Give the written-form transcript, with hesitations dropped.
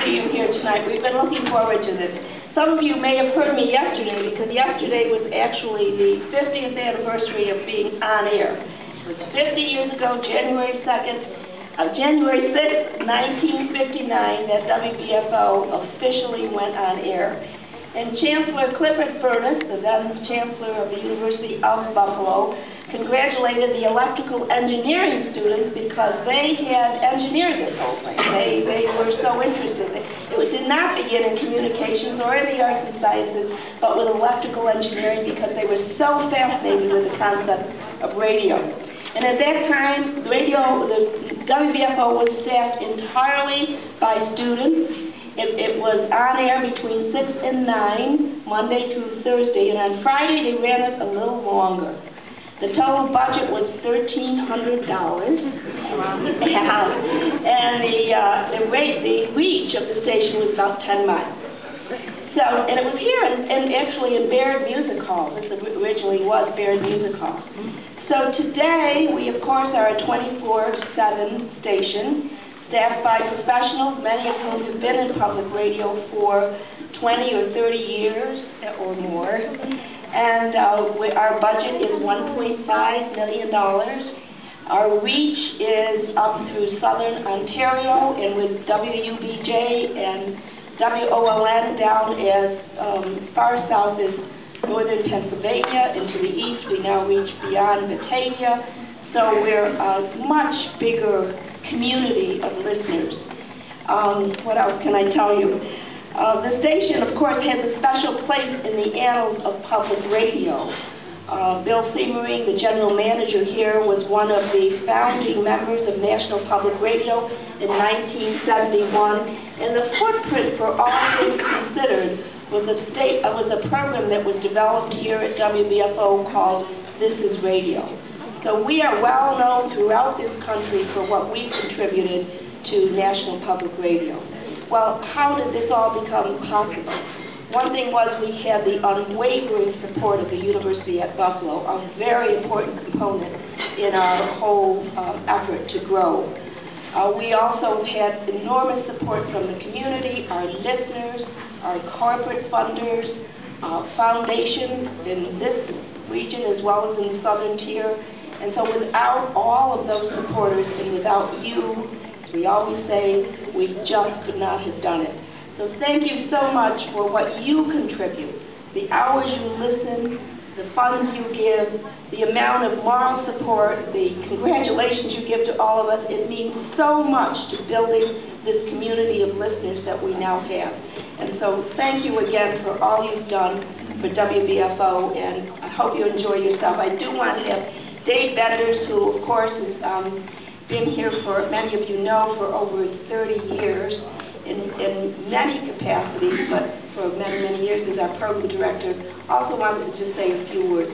see you here tonight. We've been looking forward to this. Some of you may have heard me yesterday, because yesterday was actually the 50th anniversary of being on air. It was 50 years ago, January 6th, 1959, that WBFO officially went on air. And Chancellor Clifford Furness, the then Chancellor of the University of Buffalo, congratulated the electrical engineering students because they had engineered this whole thing. They were so interested. It did not begin in communications or in the arts and sciences, but with electrical engineering because they were so fascinated with the concept of radio. And at that time, the WBFO was staffed entirely by students. It was on air between 6 and 9, Monday through Thursday, and on Friday they ran it a little longer. The total budget was $1,300, and the reach of the station was about 10 miles. So, and it was here, and actually in Baird Music Hall. This originally was Baird Music Hall. So today, we of course are a 24/7 station, staffed by professionals, many of whom have been in public radio for 20 or 30 years or more. And our budget is $1.5 million. Our reach is up through southern Ontario, and with WUBJ and WOLN down as far south as northern Pennsylvania. Into the east, we now reach beyond Batavia. So we're a much bigger community of listeners. What else can I tell you? The station, of course, has a special place in the annals of public radio. Bill Siemering, the general manager here, was one of the founding members of National Public Radio in 1971, and the footprint for all things considered was a program that was developed here at WBFO called This Is Radio. So we are well known throughout this country for what we contributed to National Public Radio. Well, how did this all become possible? One thing was we had the unwavering support of the University at Buffalo, a very important component in our whole effort to grow. We also had enormous support from the community, our listeners, our corporate funders, foundations in this region as well as in the southern tier. And so without all of those supporters and without you, we always say, we just could not have done it. So thank you so much for what you contribute, the hours you listen, the funds you give, the amount of moral support, the congratulations you give to all of us. It means so much to building this community of listeners that we now have. And so thank you again for all you've done for WBFO, and I hope you enjoy yourself. I do want to have Dave Benders, who of course has been here for, many of you know, for over 30 years in many capacities, but for many, many years as our program director. Also wanted to just say a few words.